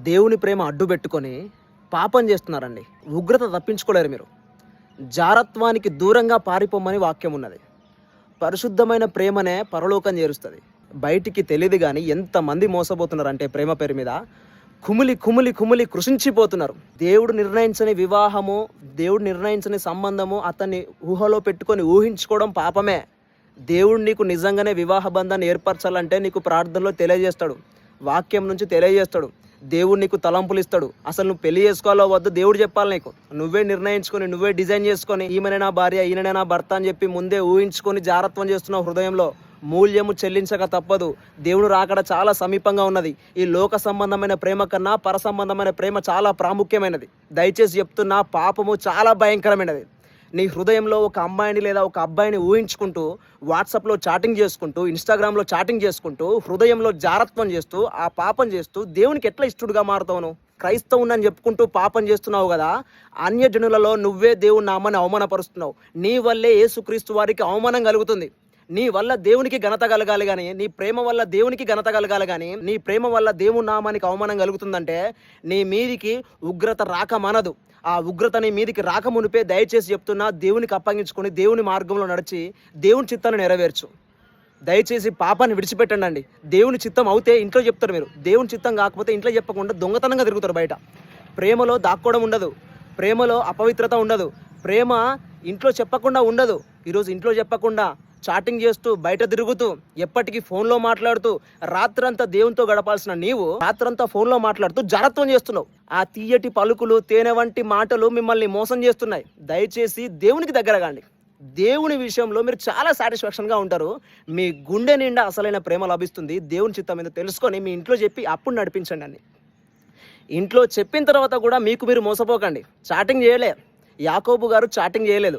దేవుని ప్రేమ అడ్డు పెట్టుకొని పాపం చేస్తున్నారండి. ఉగ్రత తప్పించుకోలేరు మీరు. జారత్వానికి దూరంగా పారిపోమని వాక్యం ఉన్నది. పరిశుద్ధమైన ప్రేమనే పరలోకం చేరుస్తుంది. బయటికి తెలియదు కానీ ఎంతమంది మోసపోతున్నారంటే ప్రేమ పేరు మీద కుమిలి కుమిలి కుమిలి కృషించిపోతున్నారు. దేవుడు నిర్ణయించని వివాహము, దేవుడు నిర్ణయించని సంబంధము అతన్ని ఊహలో పెట్టుకొని ఊహించుకోవడం పాపమే. దేవుడు నీకు నిజంగానే వివాహ బంధాన్ని ఏర్పరచాలంటే నీకు ప్రార్థనలో తెలియజేస్తాడు, వాక్యం నుంచి తెలియజేస్తాడు. దేవుడు నీకు తలంపులు ఇస్తాడు. అసలు నువ్వు పెళ్లి చేసుకోవాలో వద్దు దేవుడు చెప్పాలి నీకు. నువ్వే నిర్ణయించుకొని, నువ్వే డిజైన్ చేసుకొని, ఈమెనే నా భార్య, ఈయననే నా భర్త అని చెప్పి ముందే ఊహించుకొని జారత్వం చేస్తున్నావు. హృదయంలో మూల్యము చెల్లించక తప్పదు. దేవుడు రాకడ చాలా సమీపంగా ఉన్నది. ఈ లోక సంబంధమైన ప్రేమ కన్నా పర సంబంధమైన ప్రేమ చాలా ప్రాముఖ్యమైనది. దయచేసి చెప్తున్నా, పాపము చాలా భయంకరమైనది. నీ హృదయంలో ఒక అమ్మాయిని లేదా ఒక అబ్బాయిని ఊహించుకుంటూ, వాట్సాప్లో చాటింగ్ చేసుకుంటూ, ఇన్స్టాగ్రామ్లో చాటింగ్ చేసుకుంటూ, హృదయంలో జారత్వం చేస్తూ, ఆ పాపం చేస్తూ దేవునికి ఎట్లా ఇష్టడుగా మారుతావు? క్రైస్తవుని చెప్పుకుంటూ పాపం చేస్తున్నావు కదా. అన్యజనులలో నువ్వే దేవుని నామాన్ని అవమానపరుస్తున్నావు. నీ వల్లే యేసుక్రీస్తు వారికి అవమానం కలుగుతుంది. నీ వల్ల దేవునికి ఘనత కలగాలి కానీ, నీ ప్రేమ వల్ల దేవునికి ఘనత కలగాలి కానీ, నీ ప్రేమ వల్ల దేవుని నామానికి అవమానం కలుగుతుందంటే నీ మీదికి ఉగ్రత రాక మనదు. ఆ ఉగ్రత నీ మీదికి రాక మునిపే దయచేసి చెప్తున్నా, దేవునికి అప్పగించుకొని దేవుని మార్గంలో నడిచి దేవుని చిత్తాన్ని నెరవేర్చు. దయచేసి పాపాన్ని విడిచిపెట్టండి అండి. దేవుని చిత్తం అవుతే ఇంట్లో చెప్తారు మీరు, దేవుని చిత్తం కాకపోతే ఇంట్లో చెప్పకుండా దొంగతనంగా తిరుగుతారు బయట. ప్రేమలో దాక్కోవడం ఉండదు, ప్రేమలో అపవిత్రత ఉండదు, ప్రేమ ఇంట్లో చెప్పకుండా ఉండదు. ఈరోజు ఇంట్లో చెప్పకుండా చాటింగ్ చేస్తూ, బయట తిరుగుతూ, ఎప్పటికీ ఫోన్లో మాట్లాడుతూ, రాత్రంతా దేవునితో గడపాల్సిన నీవు రాత్రంతా ఫోన్లో మాట్లాడుతూ జారత్వం చేస్తున్నావు. ఆ తీయటి పలుకులు, తేనె వంటి మాటలు మిమ్మల్ని మోసం చేస్తున్నాయి. దయచేసి దేవునికి దగ్గర కాండి. దేవుని విషయంలో మీరు చాలా సాటిస్ఫాక్షన్గా ఉంటారు. మీ గుండె నిండా అసలైన ప్రేమ లభిస్తుంది. దేవుని చిత్తం మీద తెలుసుకొని మీ ఇంట్లో చెప్పి అప్పుడు నడిపించండి అండి. ఇంట్లో చెప్పిన తర్వాత కూడా మీకు మీరు మోసపోకండి. చాటింగ్ చేయలే, యాకోబు గారు చాటింగ్ చేయలేదు.